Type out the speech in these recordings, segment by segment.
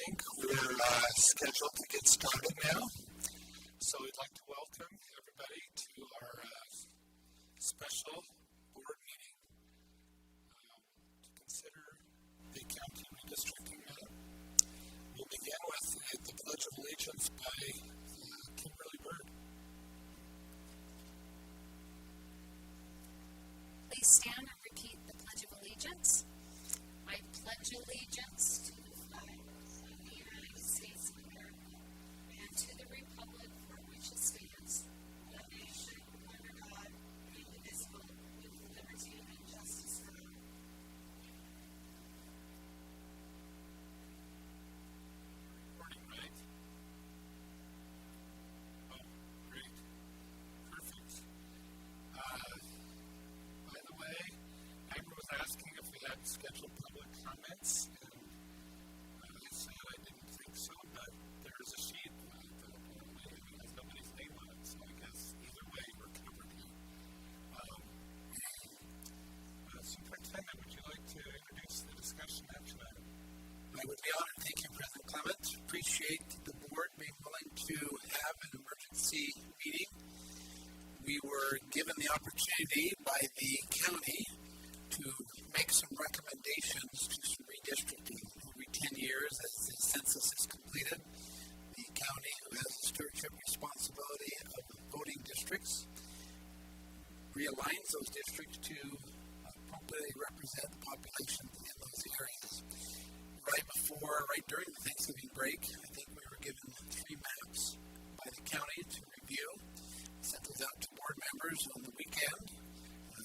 think we're scheduled to get started now. So we'd like to welcome everybody to our special board meeting to consider the county redistricting matter. We'll begin with the Pledge of Allegiance by Kimberly Bird. Please stand and repeat the Pledge of Allegiance. I pledge allegiance to the flag of the United States of America and to the republic for which it stands, one nation, under God, indivisible, with liberty and justice for all. Recording, right? Oh, great. Perfect. By the way, Amber was asking if we had scheduled public comments, and I said I didn't think so, but there is a sheet that apparently has nobody's name on it, so I guess either way we're covered here. Superintendent, would you like to introduce the discussion action item? I would be honored. Thank you, President Clement. Appreciate the board being willing to have an emergency meeting. We were given the opportunity by the county to make some recommendations to some redistricting. Every 10 years, as the census is completed, the county, who has the stewardship responsibility of voting districts, realigns those districts to appropriately represent the population in those areas. Right during the Thanksgiving break, I think we were given 3 maps by the county to review. Sent those out to board members on the weekend.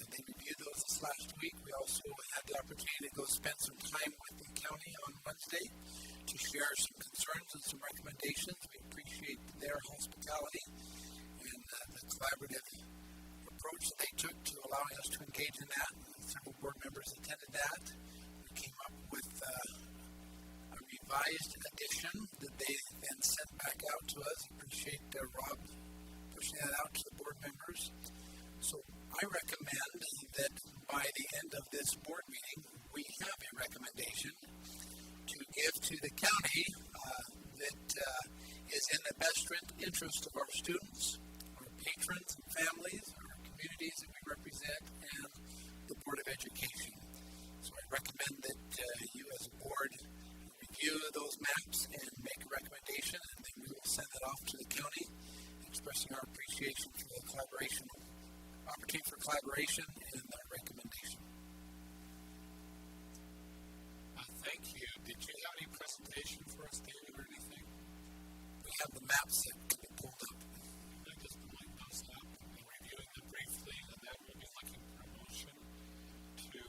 They reviewed those this last week. We also had the opportunity to go spend some time with the county on Wednesday to share some concerns and some recommendations. We appreciate their hospitality and the collaborative approach that they took to allowing us to engage in that. Several board members attended that. We came up with a revised edition that they then sent back out to us. Appreciate Rob pushing that out to the board members. So I recommend that by the end of this board meeting, we have a recommendation to give to the county that is in the best interest of our students, our patrons and families, our communities that we represent, and the Board of Education. So I recommend that you as a board review those maps and make a recommendation, and then we will send that off to the county, expressing our appreciation for the opportunity for collaboration and that recommendation. Thank you. Did you have any presentation for us, David, or anything? We have the maps that can be pulled up. I just like those up and reviewing them briefly, and then we'll be looking for a motion to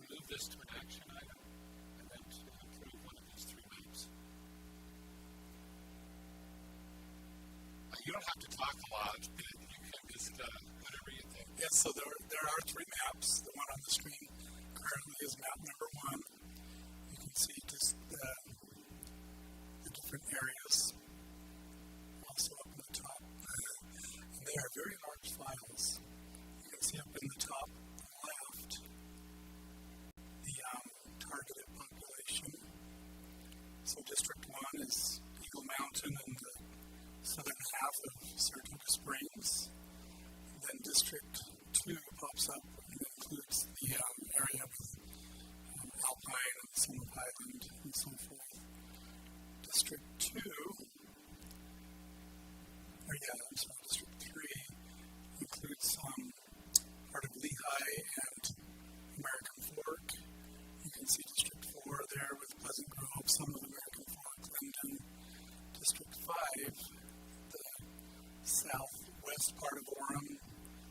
move this to an action item and then to approve one of these 3 maps. You don't have to talk a lot, but you can just whatever you think. Yes, so there are 3 maps. The one on the screen currently is map number 1. You can see just the different areas also up in the top. And they are very large files. You can see up in the top left the targeted population. So District 1 is Eagle Mountain and the southern half of Saratoga Springs. And then District 2 pops up and includes the area with Alpine and Summit Highland and so forth. District 3 includes part of Lehigh and American Fork. You can see District 4 there with Pleasant Grove, some of American Fork, Linden. District 5, the southwest part of Orem.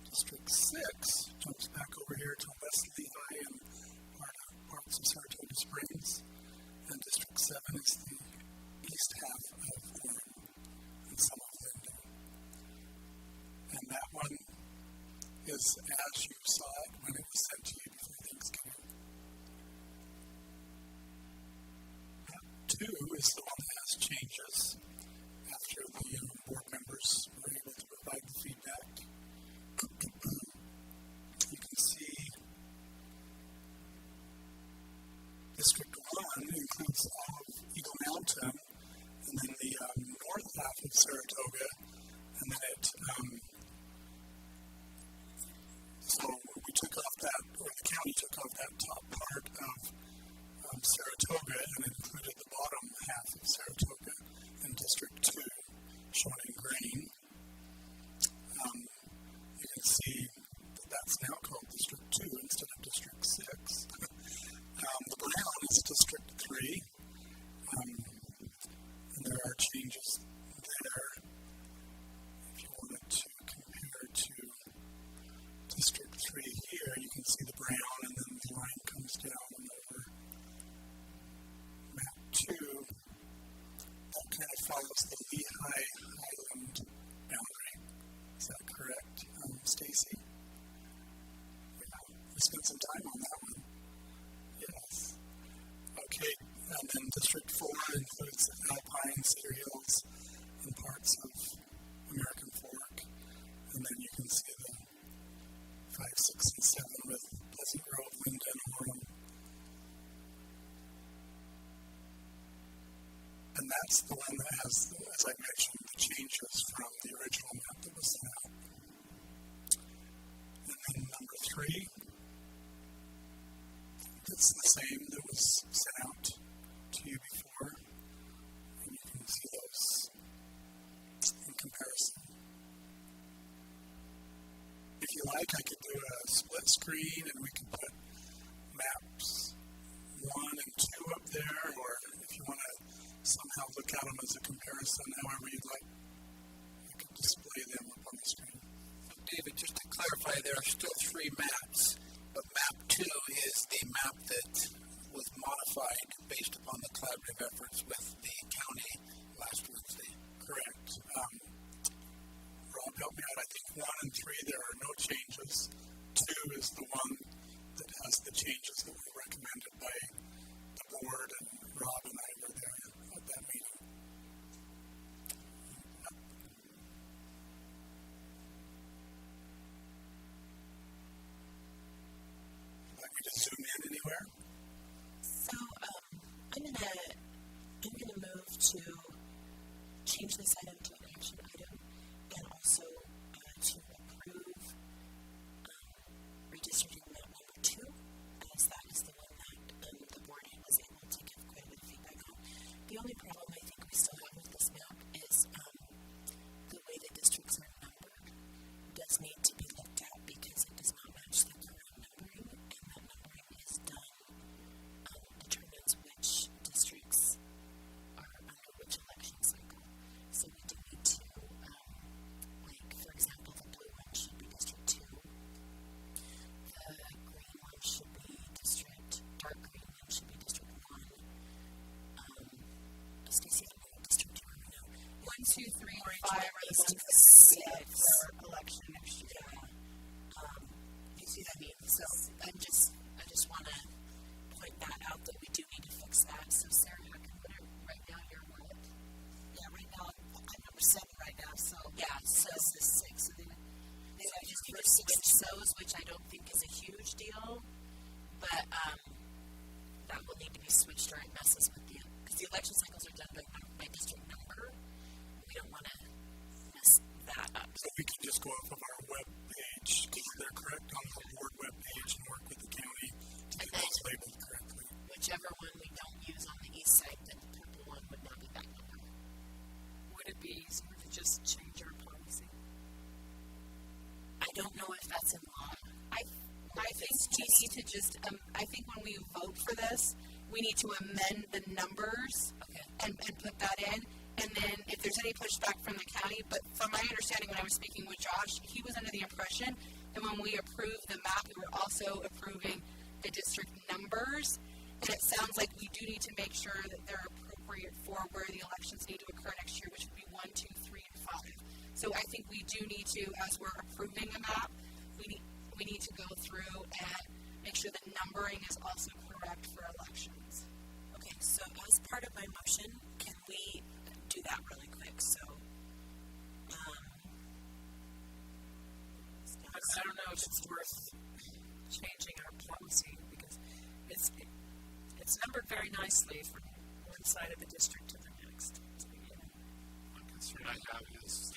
District 6 jumps back over here to West Lehigh and parts of Saratoga Springs. And District 7 is the east half of Orem and some of Linden. And that one is as you saw it when it was sent to you before Thanksgiving. Map 2 is the one that has changes after the board members were able to provide the feedback. You can see District 1 follows the Lehigh Highland boundary. Is that correct, Stacy? Yeah, we spent some time on that one. Yes. Okay, and then District 4 includes Alpine, Cedar Hills, and parts of American Fork. And then you can see the 5, 6, and 7 with Pleasant Grove, Linden, Orem. And that's the one that has, as I mentioned, the changes from the original map that was sent out. And then number 3, it's the same that was sent out to you before. And you can see those in comparison. If you like, I could do a split screen and we can put maps 1 and 2 up there, or if you want to somehow look at them as a comparison, however you'd like, you can display them up on the screen. David, just to clarify, there are still 3 maps, but map 2 is the map that was modified based upon the collaborative efforts with the county last Wednesday. Correct. Rob, help me out. I think 1 and 3, there are no changes. 2 is the one that has the changes that were recommended by the board, and Rob and I were there at that meeting. Would you like me to zoom in anywhere? So I'm gonna move to change this item to an action item, and also to approve redistricting map number 2, as that is the one that the board was able to give quite a bit of feedback on. The only problem I think we still have with this map is the way the districts are numbered does need to be looked at because it does not match the current numbering, and that numbering is done determines which districts are under which election cycle. So we do need to, like, for example, the blue one should be District 2. The green one should be dark green one should be District 1. Stacy, I don't know what District 2 are now. 1, 2, 3, or 5 are the ones that Six. for election next year. You see what I mean? So I just want to point that out that we do need to fix that. So Sarah, how can put it right now? You're what? Yeah, right now I'm number 7 right now, so Yeah, so this is 6. So then I just need to switch those, which I don't think is a huge deal, but that will need to be switched or it messes with the, because the election cycles are done by district number. We don't want to mess that up. So we can just go off of our web page, because they're correct on the board web page, and work with the county to get those labeled correctly. Whichever one we don't use on the east side, then the purple one would now be that number. would it be easier to just change our policy? I don't know if that's in law. I think we need to just, I think when we vote for this, we need to amend the numbers and put that in. And then if there's any pushback from the county, but from my understanding when I was speaking with Josh, he was under the impression that when we approved the map, we were also approving the district numbers. And it sounds like we do need to make sure that they're appropriate for where the elections need to occur next year, which would be 1, 2, 3, and 5. So I think we do need to, as we're approving the map, we need to go through and make sure the numbering is also correct for elections. Okay, so as part of my motion, can we do that really quick? So, I don't know if it's worth changing our policy because it's numbered very nicely from one side of the district to the next. One concern I have is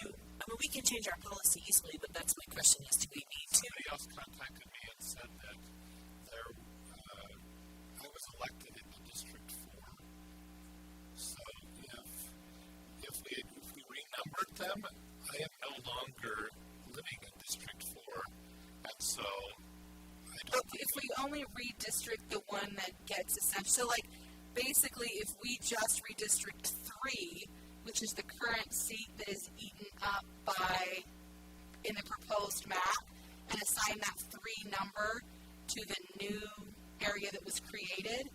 we can change our policy easily, but that's my question: is do we need to? somebody else contacted me and said that I was elected in the District 4. So if we renumbered them, I am no longer living in District 4, and so I don't. If we only redistrict the one that gets essential, so like basically, if we just redistrict 3, which is the current seat that is eaten up in the proposed map, and assign that 3 number to the new area that was created,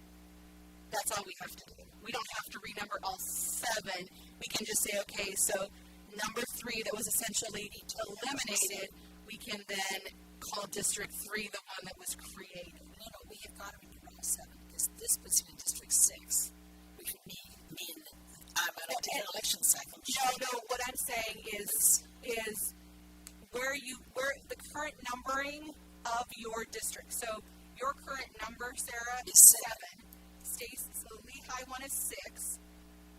That's all we have to do. We don't have to renumber all 7. We can just say, okay, so number 3 that was essentially eliminated, we can then call District 3 the one that was created. No, we have got to renumber all 7 because this puts you in District 6, which would mean I'm on a different election cycle. No, what I'm saying is where the current numbering of your district. So your current number, Sarah, is 7. Stacy, so the Lehigh one is 6.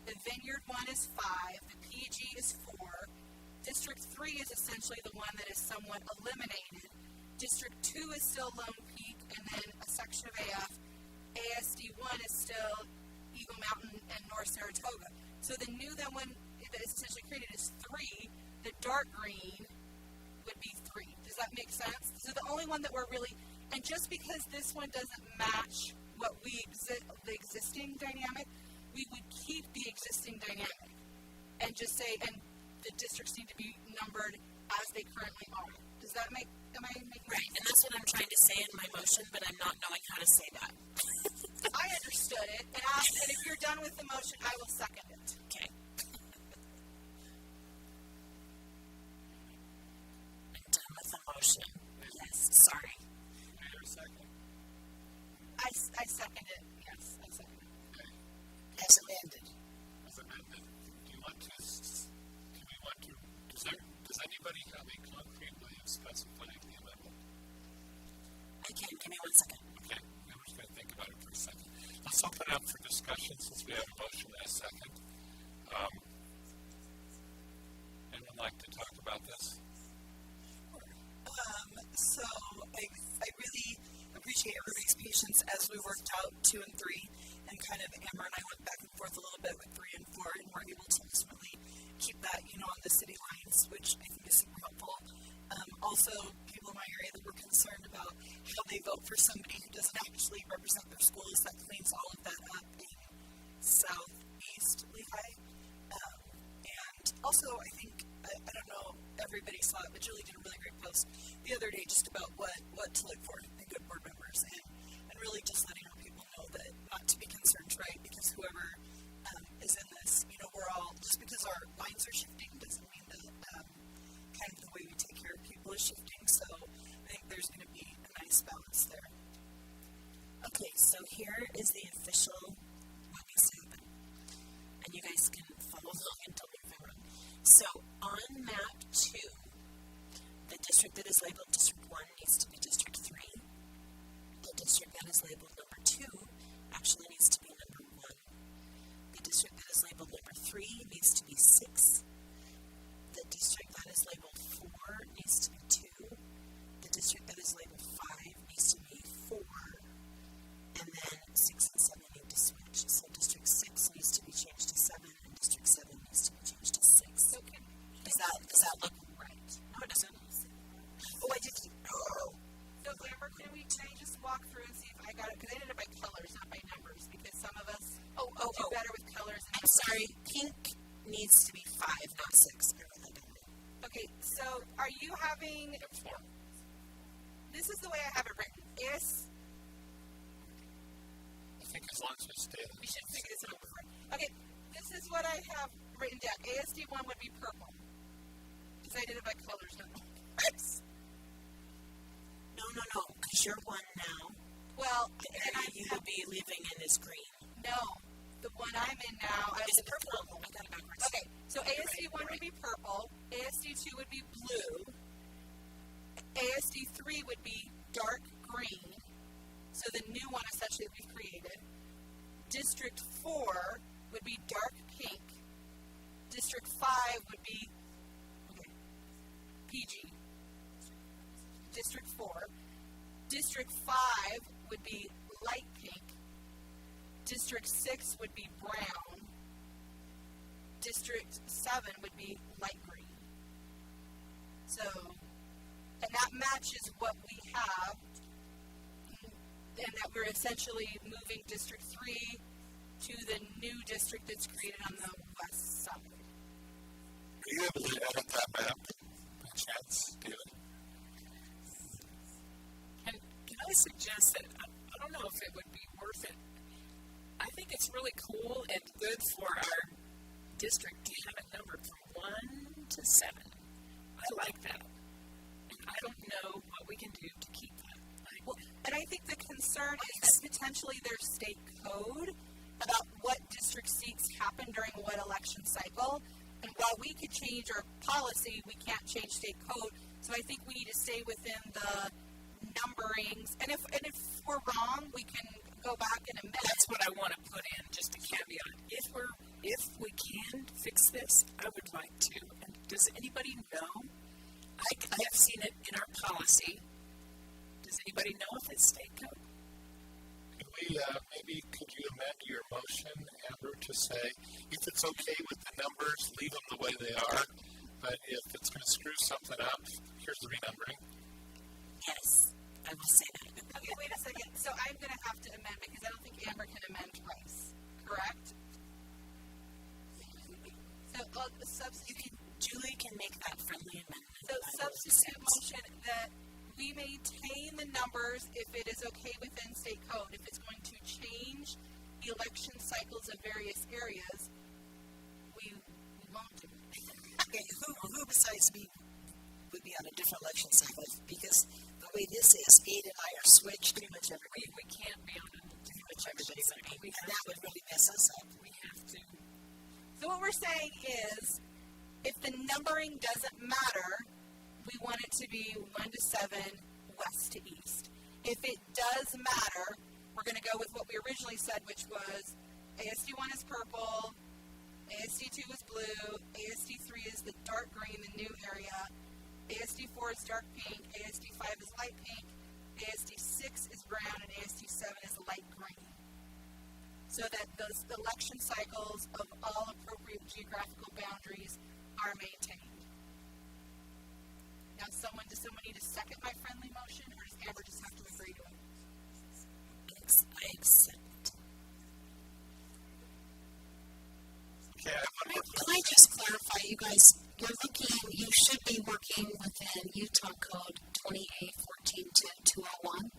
The Vineyard one is 5. The PG is 4. District 3 is essentially the one that is somewhat eliminated. District 2 is still Lone Peak, and then a section of AF. ASD 1 is still Eagle Mountain and North Saratoga. So the new one that is essentially created is 3. The dark green would be 3. Does that make sense? So the only one that we're really, and just because this one doesn't match what the existing dynamic, we would keep the existing dynamic and just say, and the districts need to be numbered as they currently are. Does that make, am I making right, sense? And that's what I'm trying to say in my motion, but I'm not knowing how to say that. I understood it, and if you're done with the motion, I will second it. Okay. I'm done with the motion. Yes, sorry. I second it. Yes, I second it. Okay. As amended. As amended. Do you want to, does anybody have a concrete way of specifying the amendment? I can. Give me 1 second. Okay, now we're just going to think about it for a second. Let's open it up for discussion since we have a motion and a second. Anyone like to talk about this? So I really appreciate everybody's patience as we worked out 2 and 3, and kind of Amber and I went back and forth a little bit with 3 and 4, and we're able to ultimately keep that, on the city lines, which I think is super helpful. Also, people in my area that were concerned about how they vote for somebody who doesn't actually represent their schools, that cleans all of that up in Southeast Lehigh. And also, I think, I don't know, everybody saw it, but Julie did a really great post the other day just about what to look for in good board members, and really just letting our people know that not to be concerned, right? Because whoever is in this, we're all, just because our lines are shifting doesn't mean that kind of the way we take care of people is shifting. So I think there's going to be a nice balance there. Okay, so here is the official what needs to happen. And you guys can follow along and tell me if I'm wrong. So on map 2, the district that is labeled District 1 needs to be District 3. The district that is labeled number 2 actually needs to be number 1. The district that is labeled number 3 needs to be 6. The district that is labeled 4 needs to be 2. The district that is labeled 5 needs to be 4. And then 6 and 7 need to switch. So District 6 needs to be changed to 7, and District 7 needs to be changed to 6. Okay. Does that look right? No, it doesn't. Oh, I did. Oh. So, Amber, can I just walk through and see if I got it? Because I did it by colors, not by numbers, because some of us do better with colors. And I'm sorry. Pink needs to be 5, not 6. I wrote that down. Okay, so are you having, this is the way I have it written. I think as long as we stay there. We should figure this out before. Okay, this is what I have written down. ASD 1 would be purple. Because I did it by colors, not numbers. No. Because you're 1 now. Well, The area you will be living in is green. No, the one I'm in now. Is it purple? I got it backwards. Okay, so ASD 1 would be purple. ASD 2 would be blue. ASD 3 would be dark green. So the new one essentially that we've created. District 4 would be dark pink. District 5 would be PG. District 4. District 5 would be light pink. District 6 would be brown. District 7 would be light green. So, and that matches what we have, and that we're essentially moving District 3 to the new district that's created on the west side. Are you able to edit that map by chance, David? Can I suggest that, I don't know if it would be worth it. I think think it's really cool and good for our district to have it numbered from 1 to 7. I like that. And I don't know what we can do to keep that. Well, and I think the concern is that potentially there's state code about what district seats happen during what election cycle. And while we could change our policy, we can't change state code. So I think we need to stay within the numberings. And if we're wrong, we can go back and amend. That's what I want to put in, just a caveat. If we can fix this, I would like to. And does anybody know? I have seen it in our policy. Does anybody know if it's state code? Could you amend your motion, Amber, to say if it's okay with the numbers, leave them the way they are, but if it's going to screw something up, here's the renumbering. Yes, I will say that. Okay, wait a second. So I'm going to have to amend because I don't think Amber can amend twice, correct? So Julie can make that friendly amendment. So substitute motion that we maintain the numbers if it is okay within state code. If it's going to change the election cycles of various areas, we won't do it. Okay, who besides me would be on a different election cycle? Because the way this is, Aid and I are switched. Pretty much everybody. We can't be on a different Everybody cycle. and that would really mess us up. We have to. So what we're saying is, if the numbering doesn't matter, we want it to be 1 to 7, west to east. If it does matter, we're going to go with what we originally said, which was ASD1 is purple, ASD2 is blue, ASD3 is the dark green, the new area, ASD4 is dark pink, ASD5 is light pink, ASD6 is brown, and ASD7 is light green. So that those election cycles of all appropriate geographical boundaries are maintained. Now, does someone need to second my friendly motion, or does Amber just have to agree to it? I accept. Okay, I want to Can I just clarify, you guys, you should be working within Utah Code 2814-201.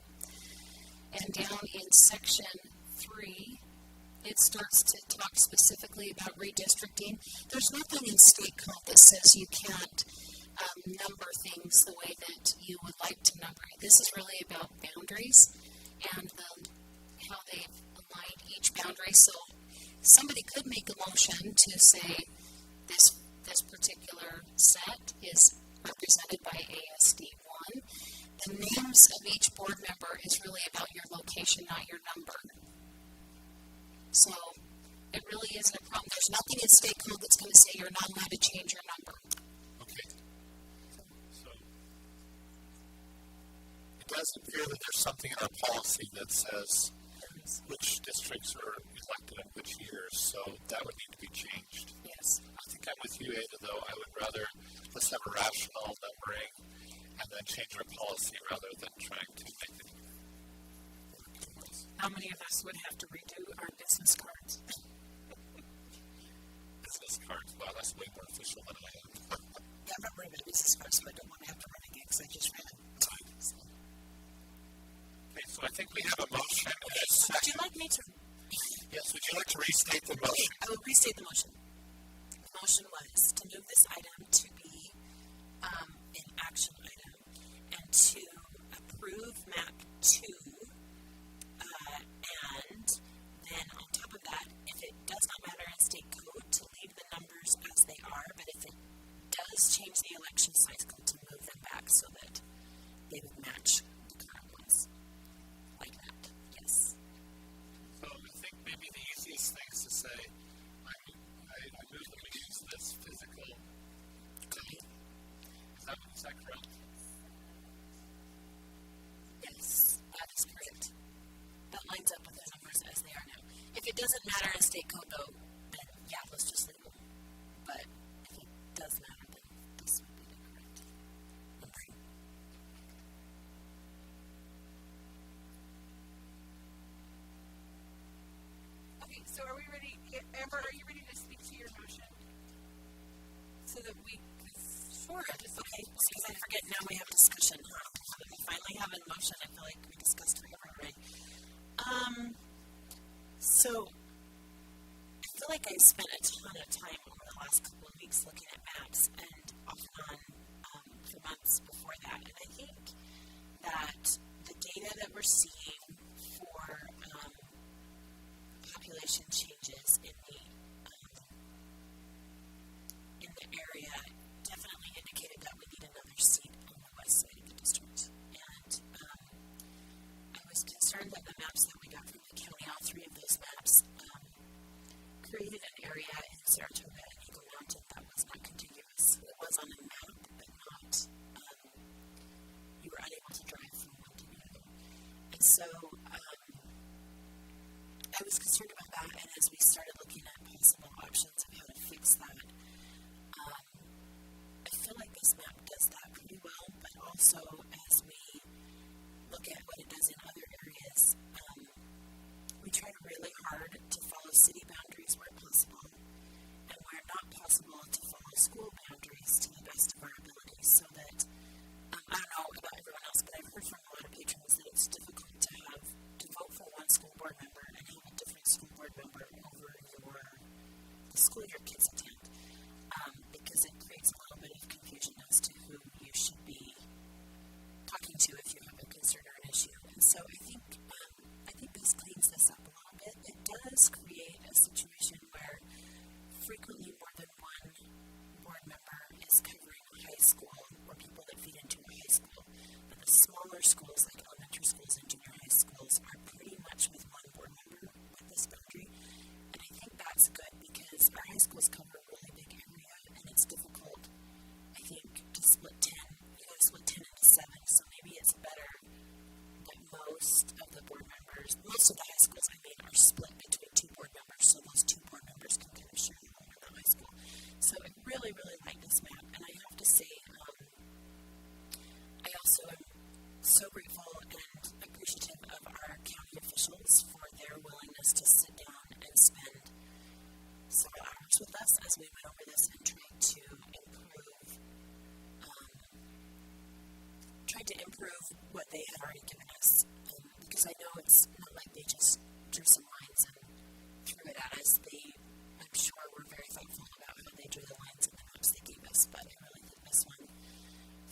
And down in section 3, it starts to talk specifically about redistricting. There's nothing in state code that says you can't number things the way that you would like to number it. This is really about boundaries and how they've aligned each boundary. So somebody could make a motion to say this particular set is represented by ASD1. The names of each board member is really about your location, not your number. So it really isn't a problem. There's nothing in state code that's going to say you're not allowed to change your number. Okay. So it does appear that there's something in our policy that says which districts are elected in which years, so that would need to be changed. Yes. I think I'm with you, Ada, though. I would rather let's have a rational numbering and then change our policy rather than trying to make it. How many of us would have to redo our business cards? Business cards. Wow, that's way more official than I am. Yeah, I'm not worried about business cards, so I don't want to have to run again because I just ran. Okay, so I think we have a motion and a second. Would you like me to? Yes, would you like to restate the motion? I will restate the motion. The motion was to move this item to be an action item and to approve map 2. And then on top of that, if it does not matter in state code, to leave the numbers as they are, but if it does change the election cycle, to move them back so that they would match the current ones. Like that, yes. So I think maybe the easiest thing is to say, I move that we use this physical code. Is that correct? Yes, that is correct. That lines up with the numbers as they are now. If it doesn't matter in state code, though, then yeah, let's just leave them. But if it does matter, then this would be the correct numbering. Okay, so are we ready? Amber, are you ready to speak to your motion? So that we Sure. Okay, because I forget now we have discussion. We finally have a motion. I feel like we discussed it already. So feel like I spent a ton of time over the last couple of weeks looking at maps and off and on for months before that. And I think that the data that we're seeing for population changes in the area definitely indicated that we need another seat on the west side of the district. And I was concerned that the maps that we got from the county, all three of those maps, created an area in Saratoga and Eagle Mountain that was not contiguous. It was on a map, but not, you were unable to drive from one to the other. And so I was concerned about that, and as we started looking at possible options of how to fix that, I feel like this map does that pretty well, but also as we look at what it does in other areas, we tried really hard to follow city boundaries where possible, and where not possible to follow school boundaries to the best of our abilities, so that, I don't know about everyone else, but I've heard from a lot of patrons that it's difficult to vote for one school board member and have a different school board member over the school your kids attend, because it creates a little bit of confusion as to who you should be talking to if you have a concern or an issue. And so I think this cleans this up a little bit. It does create a situation where frequently more than one board member is covering a high school or people that feed into a high school. But the smaller schools, like elementary schools and junior high schools, are pretty much with one board member with this boundary. And I think that's good because our high schools cover a really big area, and it's difficult, I think, to split 10. You got to split 10 into 7, so maybe it's better that most of the board members, most of the high schools, are split between two board members, so those two board members can kind of share the home in the high school. So I really, really like this map, and I have to say, I also am so grateful and appreciative of our county officials for their willingness to sit down and spend several hours with us as we went over this and tried to improve what they had already given us, because I know it's not like they just drew some lines and threw it at us. I'm sure, were very thoughtful about how they drew the lines in the maps they gave us, but I really think this one,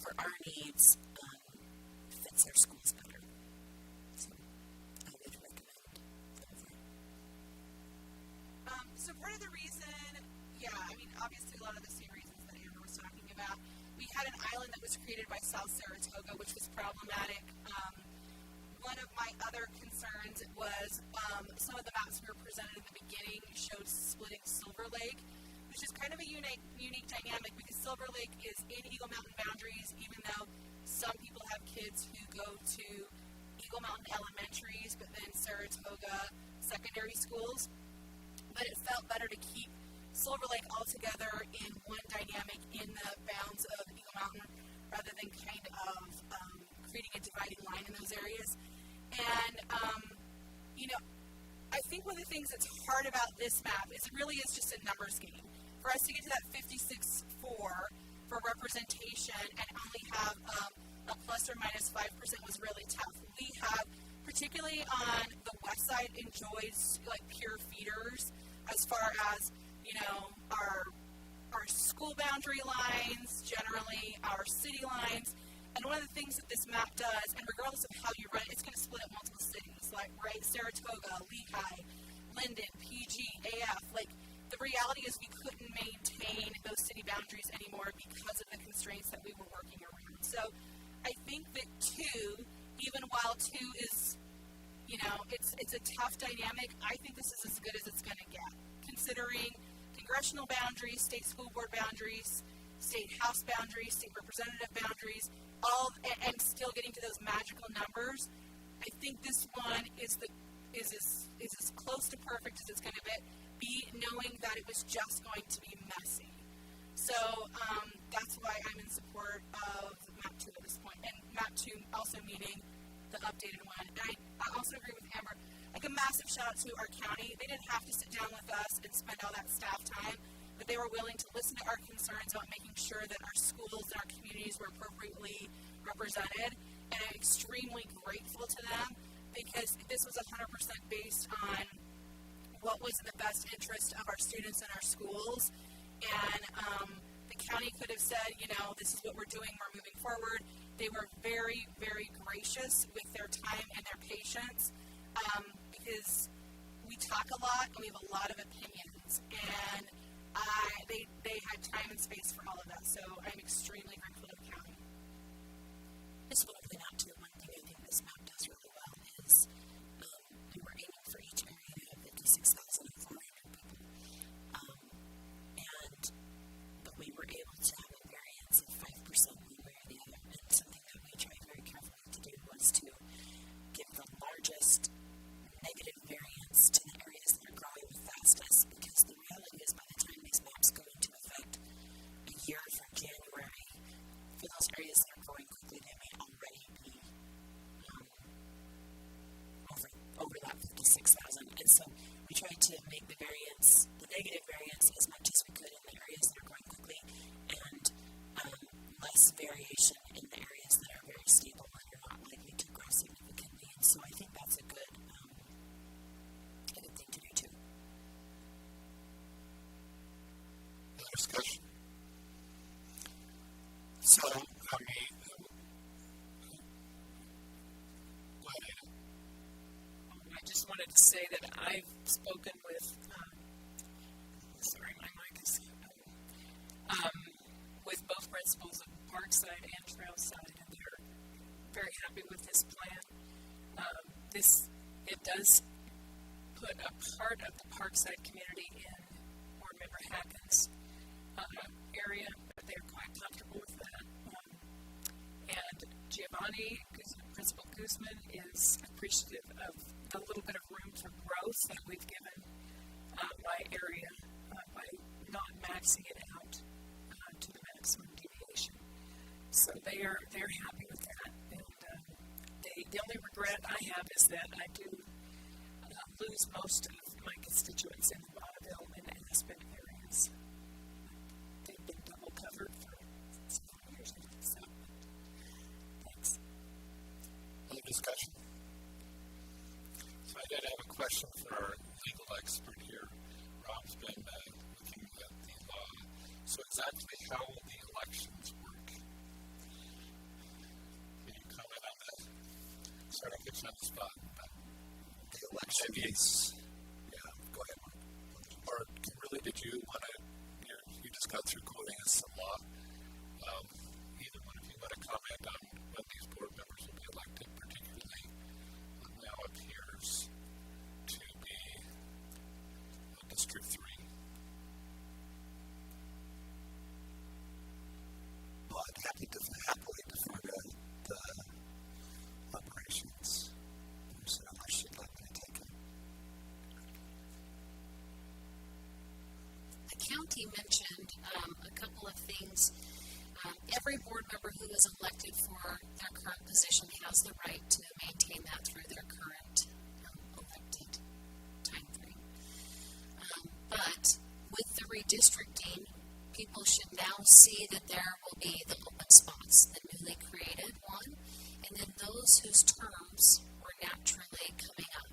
for our needs, fits our schools better. So I would recommend over. So part of the reason, obviously a lot of the same reasons that Amber was talking about. We had an island that was created by South Saratoga, which was problematic. One of my other concerns was some of the maps we were presented in the beginning showed splitting Silver Lake, which is kind of a unique dynamic because Silver Lake is in Eagle Mountain boundaries, even though some people have kids who go to Eagle Mountain elementaries, but then Saratoga secondary schools. But it felt better to keep Silver Lake all together in one dynamic in the bounds of Eagle Mountain rather than kind of creating a dividing line in those areas. And, I think one of the things that's hard about this map is it really is just a numbers game. For us to get to that 56.4 for representation and only have a plus or minus 5% was really tough. We have, particularly on the west side, enjoyed pure feeders as far as our school boundary lines, generally our city lines, and one of the things that this map does, and regardless of how you run it, it's going to split up multiple cities, like Saratoga, Lehigh, Linden, PG, AF. The reality is we couldn't maintain those city boundaries anymore because of the constraints that we were working around. So I think that 2, even while 2 is, it's a tough dynamic, I think this is as good as it's going to get, considering congressional boundaries, state school board boundaries, state house boundaries, state representative boundaries, and still getting to those magical numbers. I think this one is as close to perfect as it's going to be, knowing that it was just going to be messy. So that's why I'm in support of map 2 at this point, and map 2 also meaning the updated one. And I also agree with Amber. A massive shout out to our county. They didn't have to sit down with us and spend all that staff time, but they were willing to listen to our concerns about making sure that our schools and our communities were appropriately represented. And I'm extremely grateful to them because this was 100% based on what was in the best interest of our students and our schools. And the county could have said, this is what we're doing, we're moving forward. They were very, very gracious with their time and their patience, because we talk a lot and we have a lot of opinions. And they had time and space for all of that. So I'm extremely grateful to the county. I just want to point out, too, one thing I think this map does really well is we were aiming for each area to have 56,400 people. But we were able to have a variance of 5% one way or the other. And something that we tried very carefully to do was to give the largest negative variance to the areas that are growing the fastest, because the reality is by the time these maps go into effect a year from January, for those areas that are growing quickly, they may already be over that 56,000. And so we tried to make the variance, the negative variance, as much as we could in the areas that are growing quickly, and less variation in the areas that are very stable and are not likely to grow significantly. And so I think that's a good thing to do too. Other discussion? So, go ahead, Ada. I just wanted to say that I've spoken with, with both principals of Parkside and Trailside, and they're very happy with this plan. It does put a part of the Parkside community in Board Member Hacken's area, but they're quite comfortable with that. And Giovanni, Principal Guzman, is appreciative of a little bit of room for growth that we've given my area by not maxing it out to the maximum deviation. So they're happy with that. And the only regret I have is that I do lose most of my constituents in the Vaudeville and Aspen areas. They've been double covered for several years now. So, thanks. Other discussion? So I did have a question for our legal expert here. Rob's been looking at the law. So exactly how will the elections work? Can you comment on that? Sorry to get you on the spot. The elections. Yeah, go ahead. Or Kimberly, did you want to, you just got through quoting us some law. Either one of you want to comment on when these board members will be elected, particularly what now appears to be District 3? Well, I'd happily defer to the operations person unless you'd like me to take it. The county mentioned a couple of things. Every board member who is elected for their current position has the right to maintain that through their current elected time frame. But with the redistricting, people should now see that there will be the open spots, the newly created one, and then those whose terms were naturally coming up.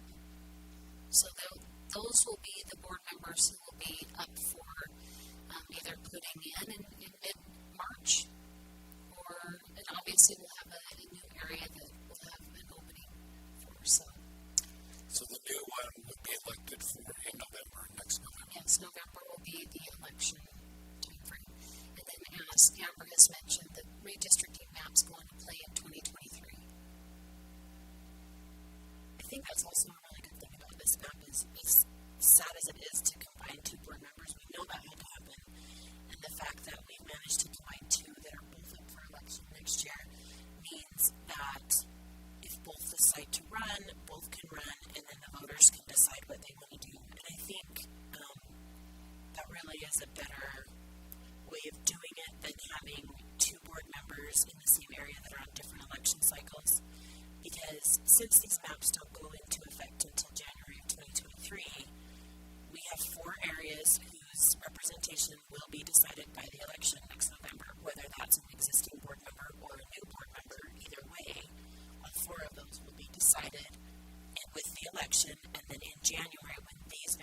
So those will be the board members who will be up for either putting in mid-March, and obviously we'll have a new area that we'll have an opening for. So the new one would be elected for in November, next November? Yes, November will be the election time frame. And then as Amber has mentioned, the redistricting map's going to play in 2023. I think that's also a really good thing about this map is, as sad as it is to combine two board members, we know that had to happen. And the fact that we've managed to combine two that are both up for election next year means that if both decide to run, both can run, and then the voters can decide what they want to do. And I think that really is a better way of doing it than having two board members in the same area that are on different election cycles. Because since these maps don't go into effect until January of 2023, we have 4 areas whose representation will be decided by the election next November, whether that's an existing board member or a new board member. Either way, all 4 of those will be decided with the election, and then in January, when these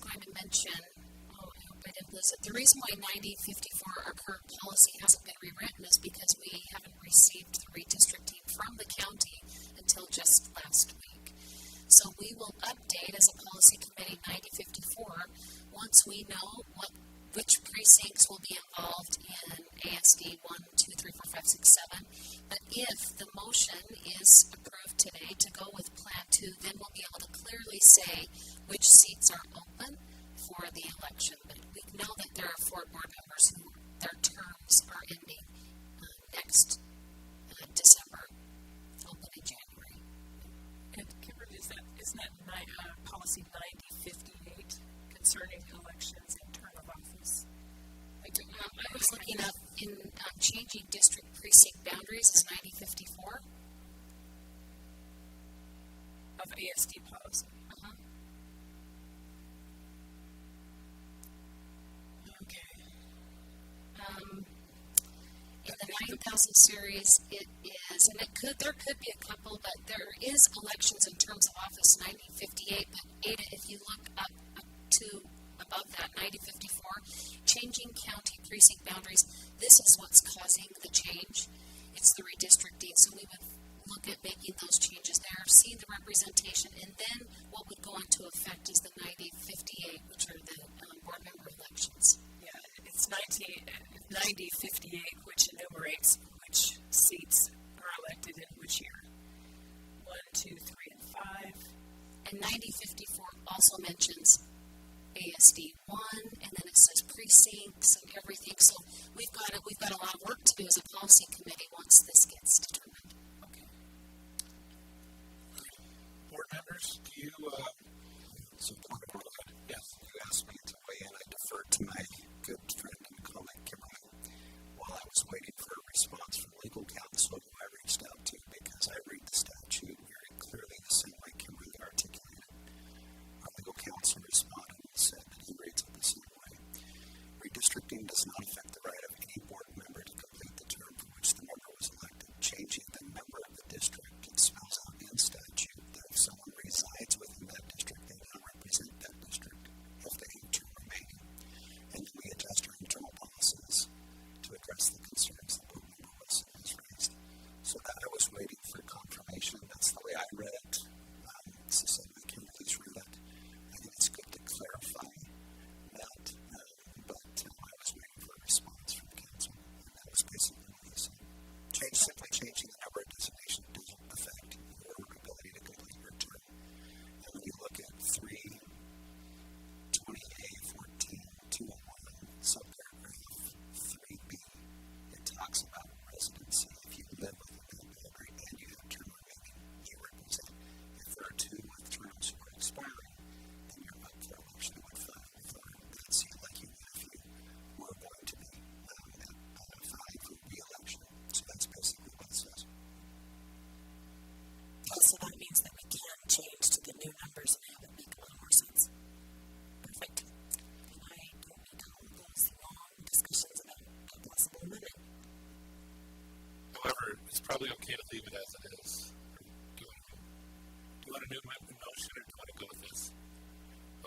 going to mention, I hope I didn't lose it. The reason why 9054, our current policy, hasn't been rewritten is because we haven't received the redistricting from the county until just last week. So we will update as a policy committee 9054 once we know which precincts will be involved in ASD 1, 2, 3, 4, 5, 6, 7. But if the motion is approved today to go with Plan 2, then we'll be able to clearly say which seats are open for the election. But we know that there are 4 board members who their terms are ending next December, open in January. And Kimberly, isn't that policy 9058 concerning elections and term of office? I was looking up in changing district precinct boundaries is 9054. Of ASD policy. Okay. In the 9000 series, it is, and there could be a couple, but there is elections in terms of office 9058. But Ada, if you look up to above that 9054, changing county precinct boundaries, this is what's causing the change. It's the redistricting. So we would look at making those changes there, seeing the representation, and then what would go into effect is the 9058, which are the board member elections. Yeah, it's 9058, which enumerates which seats are elected in which year. 1, 2, 3, and 5. And 9054 also mentions ASD 1, and then it says precincts and everything. So we've got a lot of work to do as a policy committee once this gets determined. Okay. Board members, do you support a board? Yes. You asked me to weigh in. I deferred to my good friend and colleague Kimberly. While I was waiting for a response from legal counsel, who I reached out to because I read the statute very clearly the same way Kimberly articulated. Our legal counsel responded and said that he reads it the same way. Redistricting does not affect the right of any board member to complete the term for which the member was elected. Changing the number of the district, it spells out in statute that if someone resides within that district, they now represent that district if they have term remaining. And then we adjust our internal policies to address the concerns the board member has raised. So that I was waiting for confirmation. That's the way I read it. So said we can please read it. I think it's good to clarify that, but I was waiting for a response from council, and that was basically what he said. Simply changing the number of designations doesn't affect your ability to complete your term. And when you look at 320A 14-201, subparagraph 3B, it talks about residency. If you live within that boundary and you have term remaining, you represent. If there are 2 with terms who are expiring, then you're up for election with 5 that seem like you if you were going to be at 5 for re-election. So that's basically what it says. So that means that we can change to the new numbers and have it make a little more sense. Perfect. And I don't need all of those long discussions about a possible amendment. However, it's probably okay to leave it as it is. Do you want a new motion or do you want to go with this?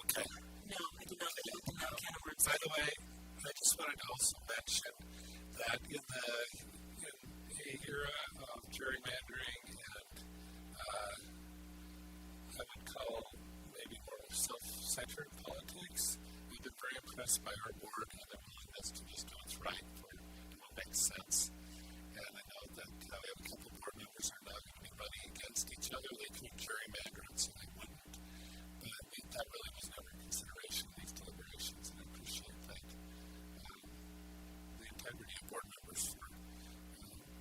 Okay. No, I do not want to open that can of worms. By the way, I just wanted to also mention that in the era of gerrymandering and I would call maybe more self-centered politics, we've been very impressed by our board and their willingness to just do what's right for what makes sense. And I know that we have a couple of board members who are not going to be running against each other. They could gerrymander it, so they wouldn't. But I think that really was never a consideration in these deliberations, and I appreciate that. The integrity of board members for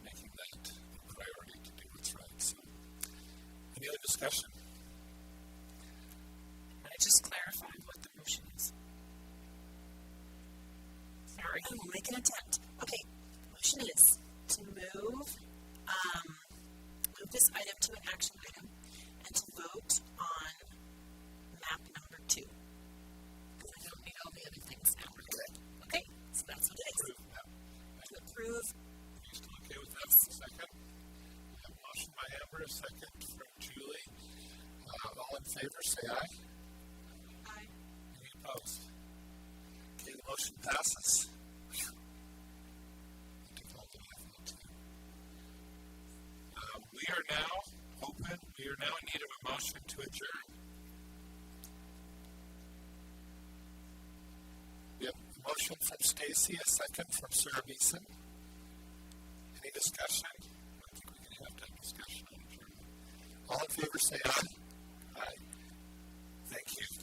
making that a priority to do what's right. So, any other discussion? I just clarified what the motion is. Sorry. I will make an attempt. Okay, the motion is to move this item to an action item and to vote on map number 2. Because I don't need all the other things now. Okay, so that's what it is. To approve. Are you still okay with that for a second? We have a motion by Amber, a second from Julie. All in favor, say aye. Aye. Any opposed? Motion passes. We are now open. We are now in need of a motion to adjourn. We have a motion from Stacy, a second from Sarah Beeson. Any discussion? I don't think we're going to have discussion on adjournment. All in favor say aye. Aye. Thank you.